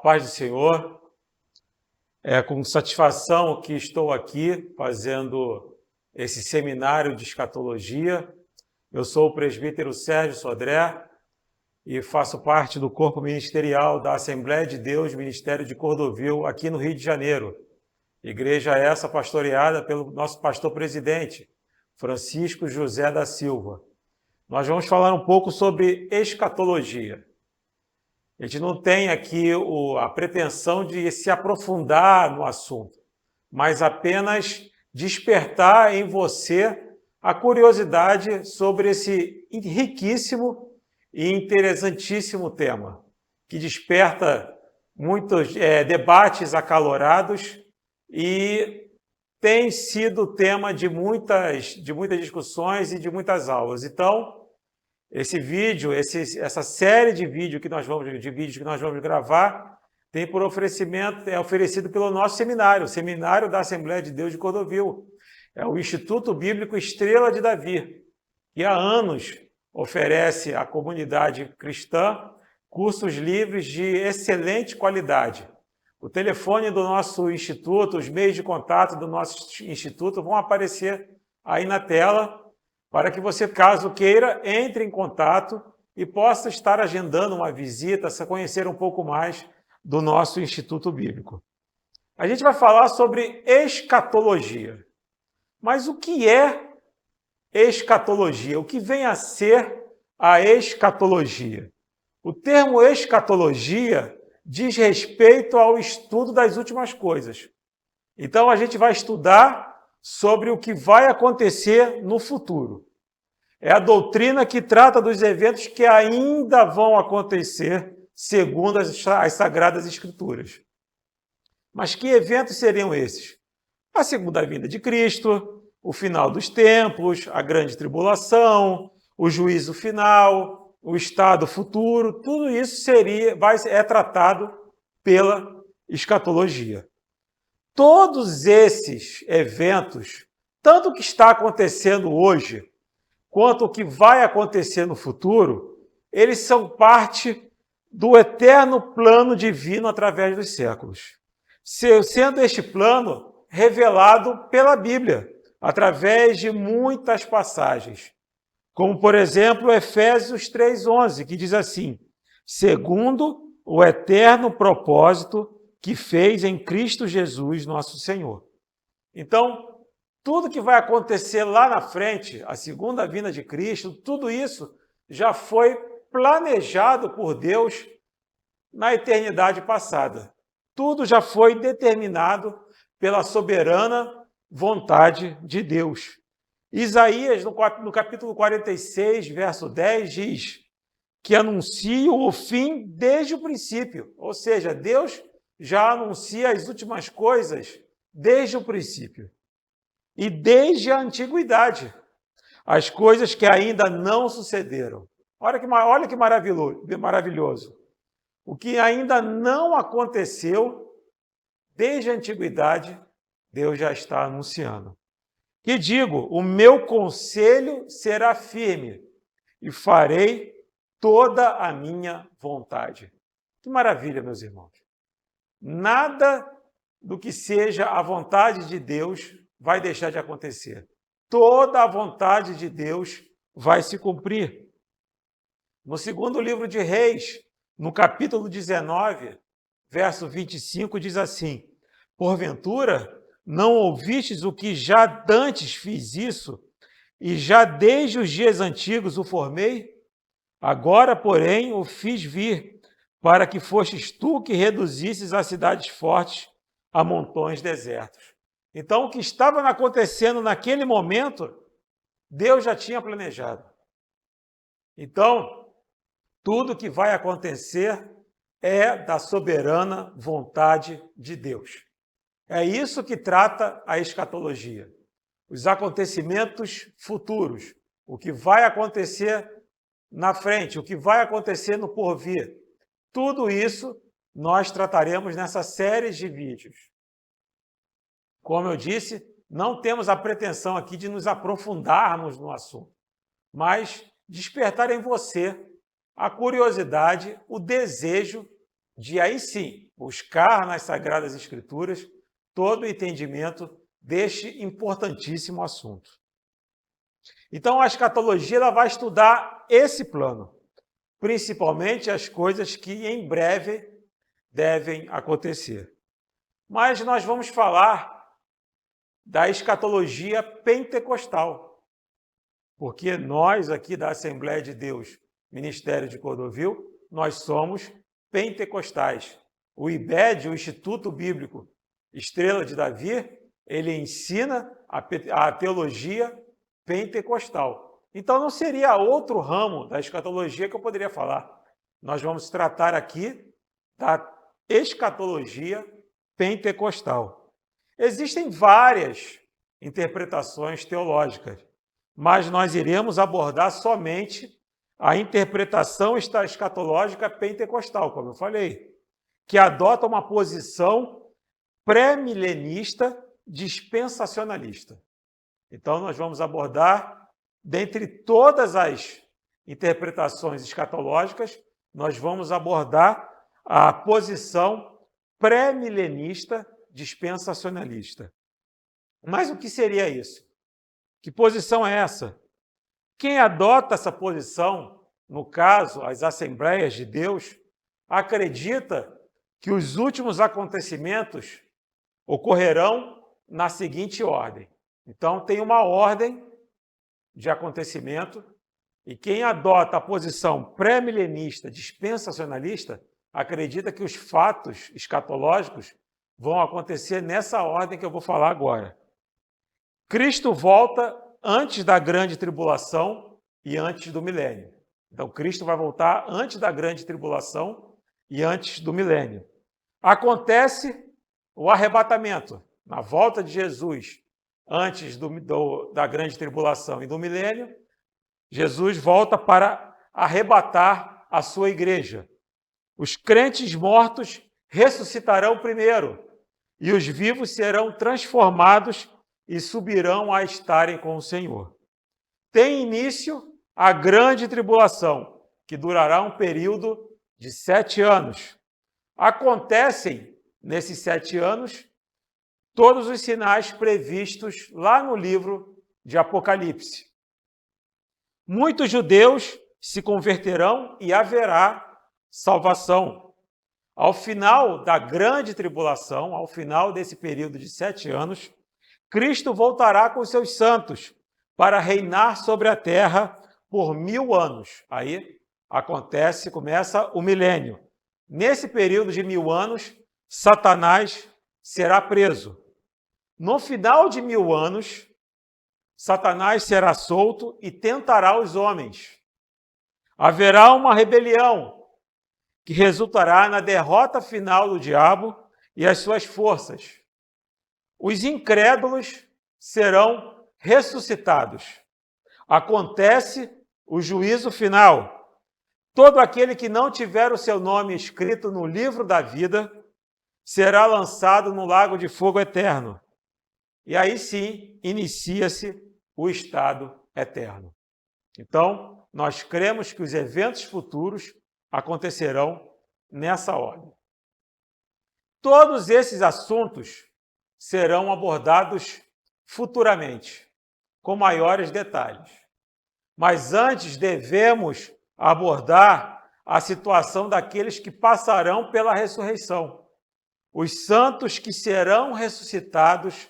A paz do Senhor. É com satisfação que estou aqui fazendo esse seminário de escatologia. Eu sou o presbítero Sérgio Sodré e faço parte do corpo ministerial da Assembleia de Deus, Ministério de Cordovil, aqui no Rio de Janeiro. Igreja essa pastoreada pelo nosso pastor-presidente, Francisco José da Silva. Nós vamos falar um pouco sobre escatologia. A gente não tem aqui a pretensão de se aprofundar no assunto, mas apenas despertar em você a curiosidade sobre esse riquíssimo e interessantíssimo tema, que desperta muitos debates acalorados e tem sido tema de muitas discussões e de muitas aulas. Então, esse vídeo, essa série de vídeos que nós vamos gravar, tem por oferecimento, é oferecido pelo nosso seminário, o Seminário da Assembleia de Deus de Cordovil. É o Instituto Bíblico Estrela de Davi, que há anos oferece à comunidade cristã cursos livres de excelente qualidade. O telefone do nosso instituto, os meios de contato do nosso instituto vão aparecer aí na tela, para que você, caso queira, entre em contato e possa estar agendando uma visita, se conhecer um pouco mais do nosso Instituto Bíblico. A gente vai falar sobre escatologia. Mas o que é escatologia? O que vem a ser a escatologia? O termo escatologia diz respeito ao estudo das últimas coisas. Então, a gente vai estudar sobre o que vai acontecer no futuro. É a doutrina que trata dos eventos que ainda vão acontecer segundo as Sagradas Escrituras. Mas que eventos seriam esses? A segunda vinda de Cristo, o final dos tempos, a grande tribulação, o juízo final, o estado futuro, tudo isso é tratado pela escatologia. Todos esses eventos, tanto o que está acontecendo hoje, quanto o que vai acontecer no futuro, eles são parte do eterno plano divino através dos séculos. Sendo este plano revelado pela Bíblia, através de muitas passagens. Como, por exemplo, Efésios 3,11, que diz assim: segundo o eterno propósito que fez em Cristo Jesus, nosso Senhor. Então, tudo que vai acontecer lá na frente, a segunda vinda de Cristo, tudo isso já foi planejado por Deus na eternidade passada. Tudo já foi determinado pela soberana vontade de Deus. Isaías, no capítulo 46, verso 10, diz que anuncia o fim desde o princípio. Ou seja, Deus já anuncia as últimas coisas desde o princípio. E desde a antiguidade, as coisas que ainda não sucederam. Olha que maravilhoso. O que ainda não aconteceu, desde a antiguidade, Deus já está anunciando. Que digo, o meu conselho será firme e farei toda a minha vontade. Que maravilha, meus irmãos. Nada do que seja a vontade de Deus vai deixar de acontecer. Toda a vontade de Deus vai se cumprir. No segundo livro de Reis, no capítulo 19, verso 25, diz assim: porventura, não ouvistes o que já dantes fiz isso, e já desde os dias antigos o formei? Agora, porém, o fiz vir, para que fostes tu que reduzisses as cidades fortes a montões desertos. Então, o que estava acontecendo naquele momento, Deus já tinha planejado. Então, tudo que vai acontecer é da soberana vontade de Deus. É isso que trata a escatologia. Os acontecimentos futuros, o que vai acontecer na frente, o que vai acontecer no porvir. Tudo isso nós trataremos nessa série de vídeos. Como eu disse, não temos a pretensão aqui de nos aprofundarmos no assunto, mas despertar em você a curiosidade, o desejo de aí sim buscar nas Sagradas Escrituras todo o entendimento deste importantíssimo assunto. Então, a escatologia ela vai estudar esse plano, principalmente as coisas que em breve devem acontecer. Mas nós vamos falar da escatologia pentecostal, porque nós aqui da Assembleia de Deus, Ministério de Cordovil, nós somos pentecostais. O IBED, o Instituto Bíblico Estrela de Davi, ele ensina a teologia pentecostal. Então não seria outro ramo da escatologia que eu poderia falar. Nós vamos tratar aqui da escatologia pentecostal. Existem várias interpretações teológicas, mas nós iremos abordar somente a interpretação escatológica pentecostal, como eu falei, que adota uma posição pré-milenista dispensacionalista. Então, nós vamos abordar, dentre todas as interpretações escatológicas, nós vamos abordar a posição pré-milenista dispensacionalista. Mas o que seria isso? Que posição é essa? Quem adota essa posição, no caso, as Assembleias de Deus, acredita que os últimos acontecimentos ocorrerão na seguinte ordem. Então, tem uma ordem de acontecimento e quem adota a posição pré-milenista dispensacionalista acredita que os fatos escatológicos vão acontecer nessa ordem que eu vou falar agora. Cristo volta antes da grande tribulação e antes do milênio. Então, Cristo vai voltar antes da grande tribulação e antes do milênio. Acontece o arrebatamento, na volta de Jesus, antes da grande tribulação e do milênio, Jesus volta para arrebatar a sua igreja. Os crentes mortos ressuscitarão primeiro, e os vivos serão transformados e subirão a estarem com o Senhor. Tem início a grande tribulação, que durará um período de 7 anos. Acontecem, nesses 7 anos, todos os sinais previstos lá no livro de Apocalipse. Muitos judeus se converterão e haverá salvação. Ao final da grande tribulação, ao final desse período de 7 anos, Cristo voltará com seus santos para reinar sobre a terra por 1000 anos. Aí começa o milênio. Nesse período de 1000 anos, Satanás será preso. No final de 1000 anos, Satanás será solto e tentará os homens. Haverá uma rebelião que resultará na derrota final do diabo e as suas forças. Os incrédulos serão ressuscitados. Acontece o juízo final. Todo aquele que não tiver o seu nome escrito no livro da vida será lançado no lago de fogo eterno. E aí sim, inicia-se o estado eterno. Então, nós cremos que os eventos futuros acontecerão nessa ordem. Todos esses assuntos serão abordados futuramente, com maiores detalhes. Mas antes devemos abordar a situação daqueles que passarão pela ressurreição, os santos que serão ressuscitados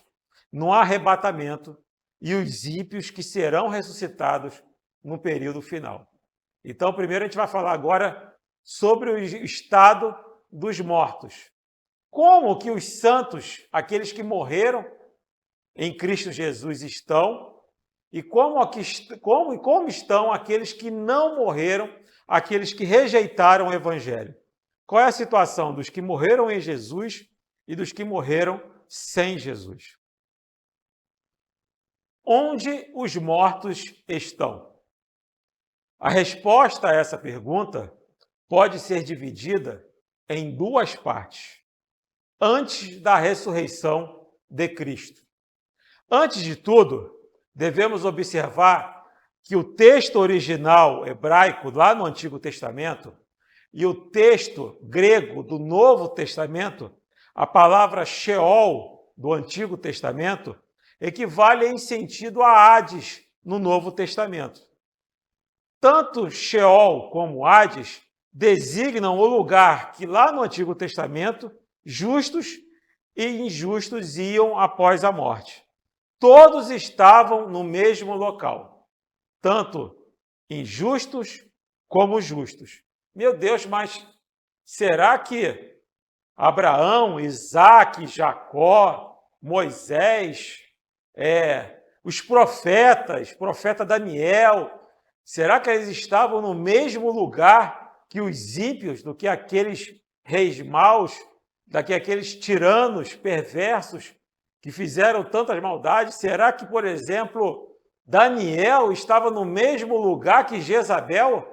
no arrebatamento e os ímpios que serão ressuscitados no período final. Então, primeiro a gente vai falar agora sobre o estado dos mortos. Como que os santos, aqueles que morreram em Cristo Jesus, estão e como estão aqueles que não morreram, aqueles que rejeitaram o Evangelho. Qual é a situação dos que morreram em Jesus e dos que morreram sem Jesus? Onde os mortos estão? A resposta a essa pergunta pode ser dividida em 2 partes. Antes da ressurreição de Cristo. Antes de tudo, devemos observar que o texto original hebraico, lá no Antigo Testamento, E o texto grego do Novo Testamento, a palavra Sheol do Antigo Testamento, equivale em sentido a Hades no Novo Testamento. Tanto Sheol como Hades designam o lugar que lá no Antigo Testamento justos e injustos iam após a morte. Todos estavam no mesmo local, tanto injustos como justos. Meu Deus, mas será que Abraão, Isaque, Jacó, Moisés, os profetas, profeta Daniel, será que eles estavam no mesmo lugar que os ímpios, do que aqueles reis maus, daqueles tiranos perversos que fizeram tantas maldades? Será que, por exemplo, Daniel estava no mesmo lugar que Jezabel?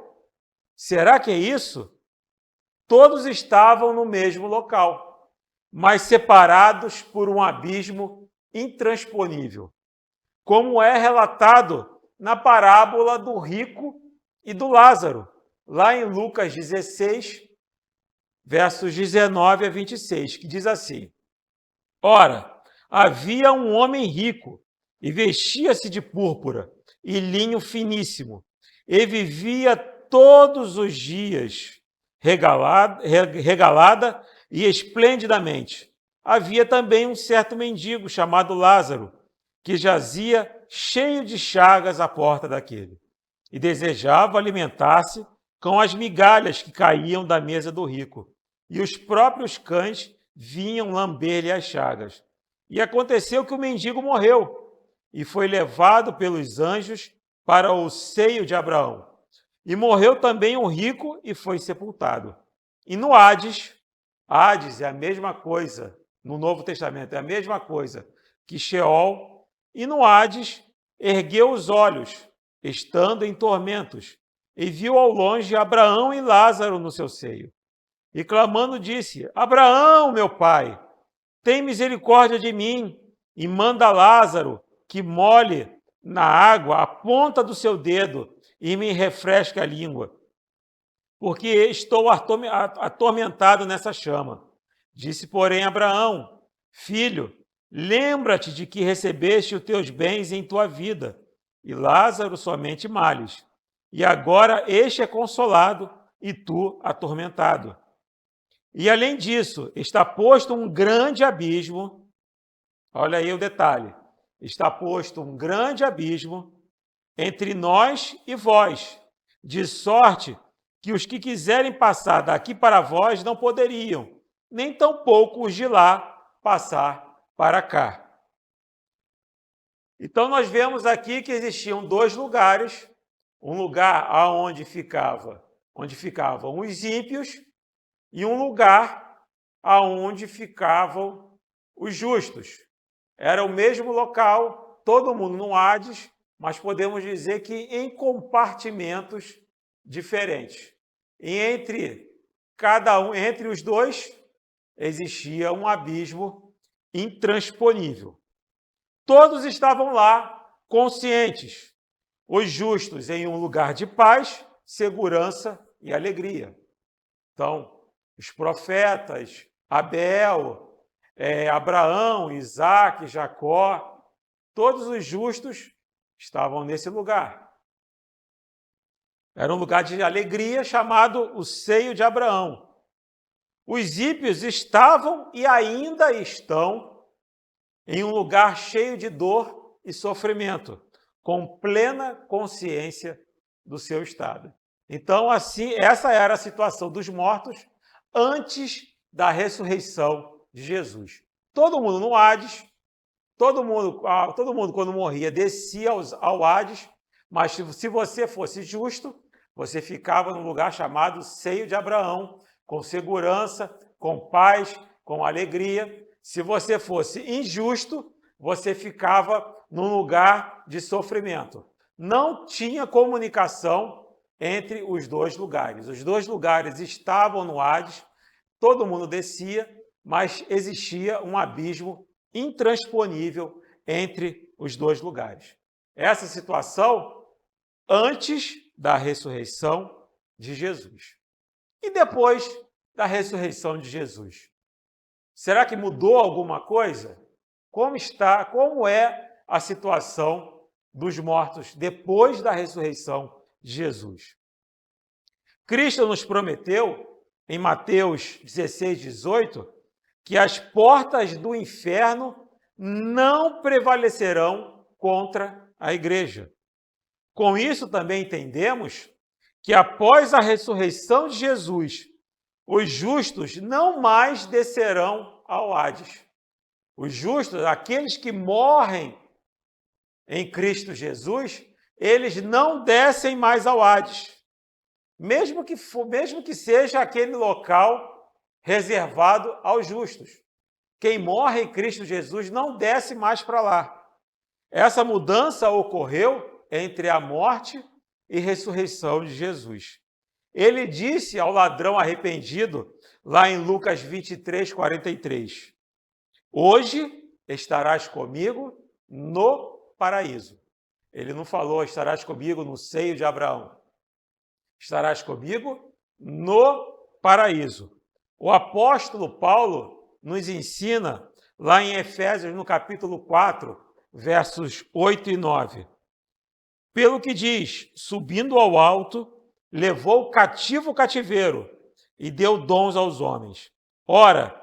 Será que é isso? Todos estavam no mesmo local, mas separados por um abismo intransponível, como é relatado na parábola do rico e do Lázaro, lá em Lucas 16, versos 19 a 26, que diz assim: Ora, havia um homem rico, e vestia-se de púrpura e linho finíssimo, e vivia todos os dias regalada e esplendidamente. Havia também um certo mendigo chamado Lázaro, que jazia cheio de chagas à porta daquele, e desejava alimentar-se com as migalhas que caíam da mesa do rico, e os próprios cães vinham lamber-lhe as chagas. E aconteceu que o mendigo morreu, e foi levado pelos anjos para o seio de Abraão. E morreu também o rico e foi sepultado. E no Hades, Hades é a mesma coisa, no Novo Testamento é a mesma coisa que Sheol, e no Hades ergueu os olhos, estando em tormentos, e viu ao longe Abraão e Lázaro no seu seio. E clamando disse: Abraão, meu pai, tem misericórdia de mim, e manda Lázaro que molhe na água a ponta do seu dedo e me refresque a língua, porque estou atormentado nessa chama. Disse, porém, Abraão: Filho, lembra-te de que recebeste os teus bens em tua vida, e Lázaro somente males. E agora este é consolado, e tu atormentado. E além disso, está posto um grande abismo. Olha aí o detalhe. Está posto um grande abismo entre nós e vós, de sorte que os que quiserem passar daqui para vós não poderiam, nem tampouco os de lá passar para cá. Então nós vemos aqui que existiam dois lugares, um lugar onde ficavam os ímpios e um lugar aonde ficavam os justos. Era o mesmo local, todo mundo no Hades, mas podemos dizer que em compartimentos diferentes. E entre os dois, existia um abismo intransponível. Todos estavam lá, conscientes, os justos em um lugar de paz, segurança e alegria. Então, os profetas, Abel, Abraão, Isaque, Jacó, todos os justos estavam nesse lugar. Era um lugar de alegria chamado o seio de Abraão. Os ímpios estavam e ainda estão em um lugar cheio de dor e sofrimento, com plena consciência do seu estado. Então, assim, essa era a situação dos mortos antes da ressurreição de Jesus. Todo mundo no Hades, todo mundo quando morria descia ao Hades, mas se você fosse justo, você ficava num lugar chamado seio de Abraão, com segurança, com paz, com alegria. Se você fosse injusto, você ficava num lugar de sofrimento. Não tinha comunicação entre os dois lugares. Os dois lugares estavam no Hades, todo mundo descia, mas existia um abismo intransponível entre os dois lugares. Essa situação antes da ressurreição de Jesus. E depois da ressurreição de Jesus? Será que mudou alguma coisa? Como é a situação dos mortos depois da ressurreição de Jesus? Cristo nos prometeu, em Mateus 16, 18, que as portas do inferno não prevalecerão contra a igreja. Com isso também entendemos que após a ressurreição de Jesus, os justos não mais descerão ao Hades. Os justos, aqueles que morrem em Cristo Jesus, eles não descem mais ao Hades. Mesmo que seja aquele local reservado aos justos. Quem morre em Cristo Jesus não desce mais para lá. Essa mudança ocorreu entre a morte e ressurreição de Jesus. Ele disse ao ladrão arrependido, lá em Lucas 23, 43, hoje estarás comigo no paraíso. Ele não falou, estarás comigo no seio de Abraão. Estarás comigo no paraíso. O apóstolo Paulo nos ensina, lá em Efésios, no capítulo 4, versos 8 e 9. Pelo que diz, subindo ao alto, levou cativo o cativeiro e deu dons aos homens. Ora,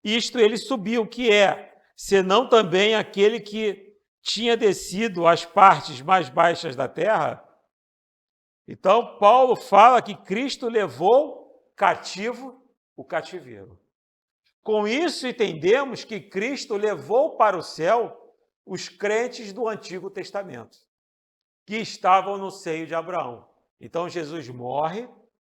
isto ele subiu, que é, senão também aquele que tinha descido às partes mais baixas da terra? Então, Paulo fala que Cristo levou cativo o cativeiro. Com isso, entendemos que Cristo levou para o céu os crentes do Antigo Testamento, que estavam no seio de Abraão. Então, Jesus morre,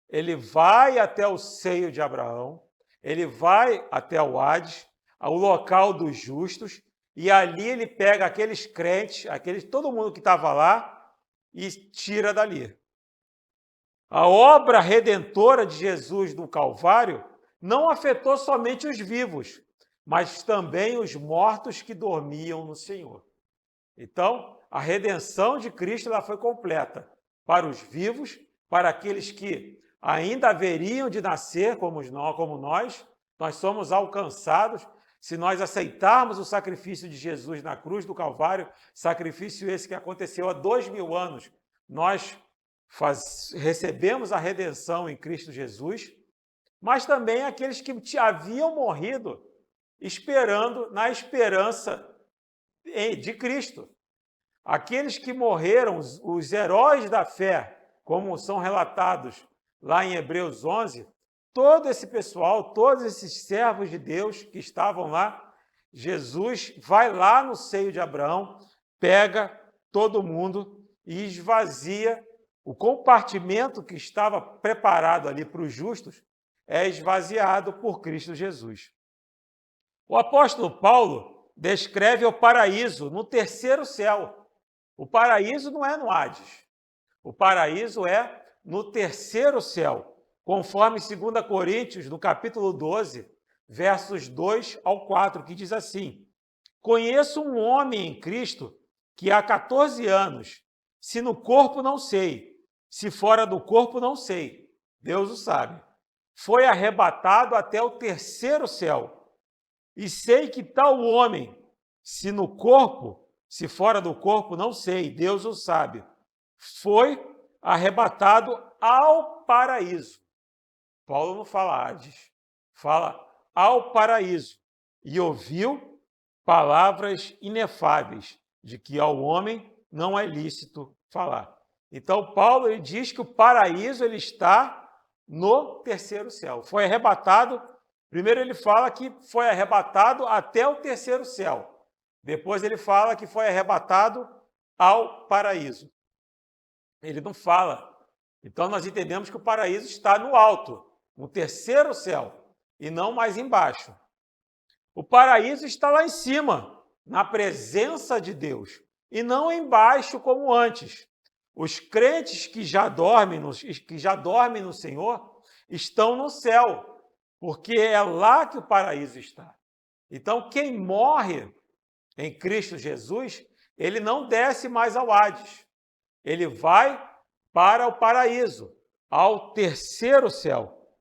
ele vai até o seio de Abraão, ele vai até o Hades, ao local dos justos, e ali ele pega aqueles crentes, todo mundo que estava lá, e tira dali. A obra redentora de Jesus no Calvário não afetou somente os vivos, mas também os mortos que dormiam no Senhor. Então, a redenção de Cristo ela foi completa para os vivos, para aqueles que ainda haveriam de nascer como nós somos alcançados se nós aceitarmos o sacrifício de Jesus na cruz do Calvário, sacrifício esse que aconteceu há 2000 anos. Nós recebemos a redenção em Cristo Jesus, mas também aqueles que haviam morrido na esperança de Cristo. Aqueles que morreram, os heróis da fé, como são relatados lá em Hebreus 11, todo esse pessoal, todos esses servos de Deus que estavam lá, Jesus vai lá no seio de Abraão, pega todo mundo e esvazia o compartimento que estava preparado ali para os justos, é esvaziado por Cristo Jesus. O apóstolo Paulo descreve o paraíso no terceiro céu. O paraíso não é no Hades. O paraíso é no terceiro céu, conforme 2 Coríntios, no capítulo 12, versos 2 ao 4, que diz assim: conheço um homem em Cristo que há 14 anos, se no corpo não sei, se fora do corpo não sei, Deus o sabe, foi arrebatado até o terceiro céu. E sei que tal homem, se no corpo, se fora do corpo, não sei, Deus o sabe, foi arrebatado ao paraíso. Paulo não fala Hades, fala ao paraíso. E ouviu palavras inefáveis, de que ao homem não é lícito falar. Então, Paulo ele diz que o paraíso ele está no terceiro céu. Foi arrebatado, primeiro ele fala que foi arrebatado até o terceiro céu. Depois ele fala que foi arrebatado ao paraíso. Ele não fala. Então nós entendemos que o paraíso está no alto, no terceiro céu, e não mais embaixo. O paraíso está lá em cima, na presença de Deus, e não embaixo como antes. Os crentes que já dormem no Senhor estão no céu, porque é lá que o paraíso está. Então, quem morre em Cristo Jesus, ele não desce mais ao Hades. Ele vai para o paraíso, ao terceiro céu.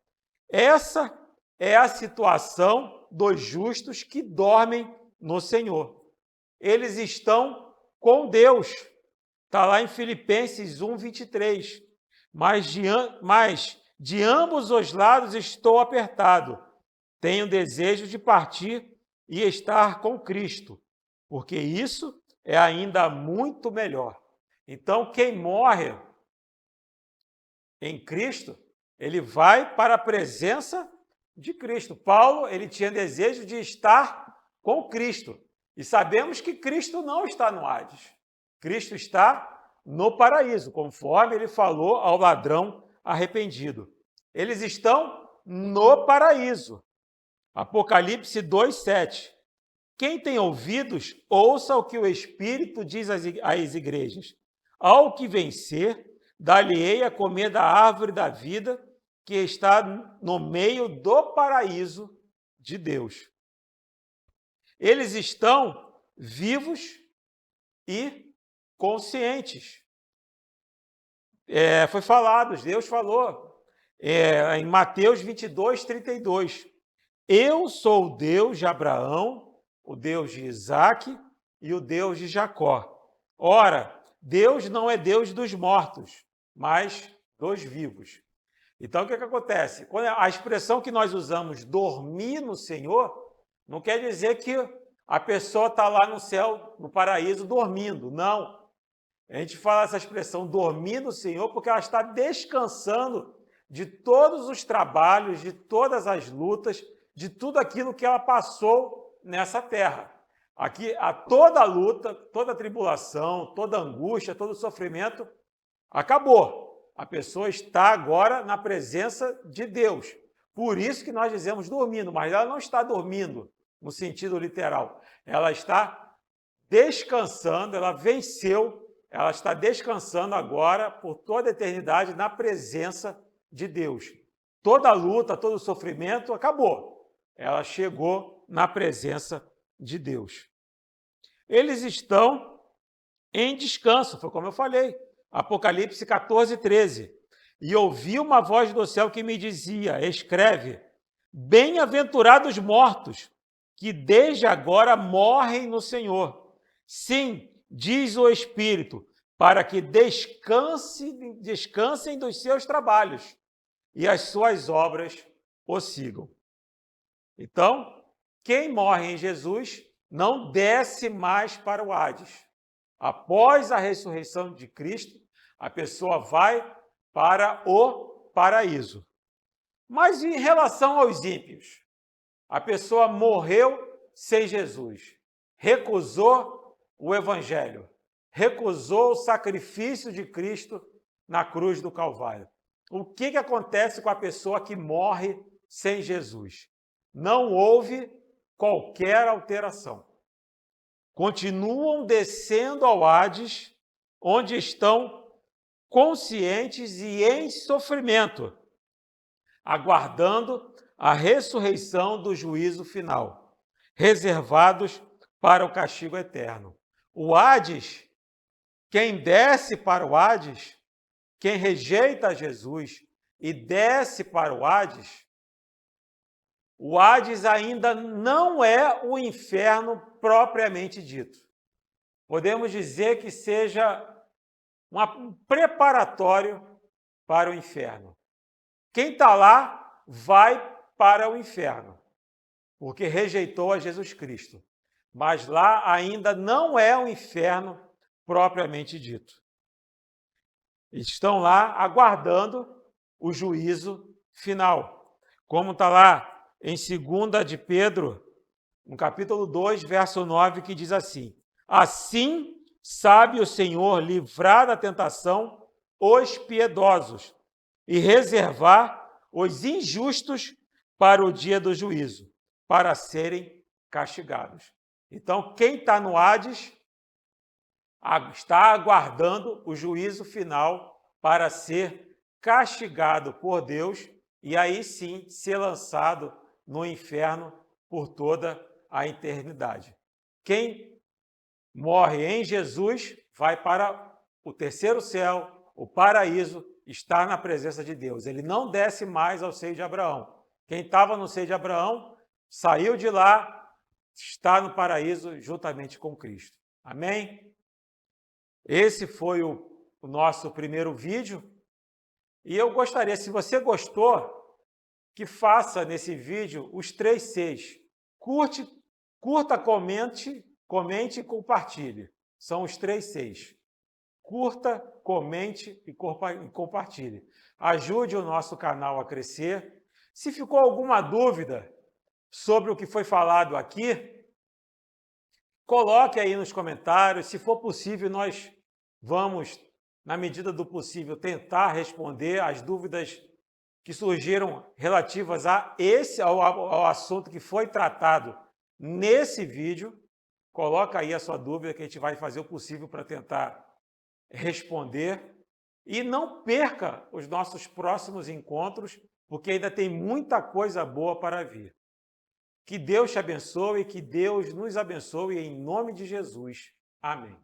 Essa é a situação dos justos que dormem no Senhor. Eles estão com Deus. Está lá em Filipenses 1, 23. Mas de ambos os lados estou apertado. Tenho desejo de partir e estar com Cristo, porque isso é ainda muito melhor. Então, quem morre em Cristo, ele vai para a presença de Cristo. Paulo, ele tinha desejo de estar com Cristo. E sabemos que Cristo não está no Hades. Cristo está no paraíso, conforme ele falou ao ladrão arrependido. Eles estão no paraíso. Apocalipse 2:7. Quem tem ouvidos, ouça o que o Espírito diz às igrejas. Ao que vencer, dar-lhe-ei a comer da árvore da vida, que está no meio do paraíso de Deus. Eles estão vivos e conscientes. Foi falado, Deus falou em Mateus 22, 32. Eu sou o Deus de Abraão, o Deus de Isaque e o Deus de Jacó. Ora, Deus não é Deus dos mortos, mas dos vivos. Então, o que acontece? Quando a expressão que nós usamos, dormir no Senhor, não quer dizer que a pessoa está lá no céu, no paraíso, dormindo. Não. A gente fala essa expressão, dormir no Senhor, porque ela está descansando de todos os trabalhos, de todas as lutas, de tudo aquilo que ela passou nessa terra. Aqui, toda a luta, toda a tribulação, toda a angústia, todo o sofrimento acabou. A pessoa está agora na presença de Deus. Por isso que nós dizemos dormindo, mas ela não está dormindo no sentido literal. Ela está descansando, ela venceu, ela está descansando agora por toda a eternidade na presença de Deus. Toda a luta, todo o sofrimento acabou. Ela chegou na presença de Deus. Eles estão em descanso, foi como eu falei. Apocalipse 14, 13. E ouvi uma voz do céu que me dizia, escreve, bem-aventurados mortos, que desde agora morrem no Senhor. Sim, diz o Espírito, para que descansem dos seus trabalhos e as suas obras o sigam. Então, quem morre em Jesus não desce mais para o Hades. Após a ressurreição de Cristo, a pessoa vai para o paraíso. Mas em relação aos ímpios, a pessoa morreu sem Jesus, recusou o Evangelho, recusou o sacrifício de Cristo na cruz do Calvário. O que acontece com a pessoa que morre sem Jesus? Não houve qualquer alteração. Continuam descendo ao Hades, onde estão conscientes e em sofrimento, aguardando a ressurreição do juízo final, reservados para o castigo eterno. O Hades, quem desce para o Hades, quem rejeita Jesus e desce para o Hades ainda não é o inferno propriamente dito. Podemos dizer que seja um preparatório para o inferno. Quem está lá vai para o inferno, porque rejeitou a Jesus Cristo. Mas lá ainda não é o inferno propriamente dito. Estão lá aguardando o juízo final. Como está lá em 2 de Pedro, no capítulo 2, verso 9, que diz assim, assim sabe o Senhor livrar da tentação os piedosos e reservar os injustos para o dia do juízo, para serem castigados. Então, quem está no Hades está aguardando o juízo final para ser castigado por Deus e aí sim ser lançado no inferno por toda a eternidade. Quem morre em Jesus vai para o terceiro céu, o paraíso, está na presença de Deus. Ele não desce mais ao seio de Abraão. Quem estava no seio de Abraão, saiu de lá, está no paraíso juntamente com Cristo. Amém? Esse foi o nosso primeiro vídeo. E eu gostaria, se você gostou, que faça nesse vídeo os 3 Cs. Curta, comente e compartilhe. São os 3 Cs. Curta, comente e compartilhe. Ajude o nosso canal a crescer. Se ficou alguma dúvida sobre o que foi falado aqui, coloque aí nos comentários. Se for possível, nós vamos, na medida do possível, tentar responder as dúvidas que surgiram relativas ao assunto que foi tratado nesse vídeo. Coloca aí a sua dúvida que a gente vai fazer o possível para tentar responder. E não perca os nossos próximos encontros, porque ainda tem muita coisa boa para vir. Que Deus te abençoe e que Deus nos abençoe em nome de Jesus. Amém.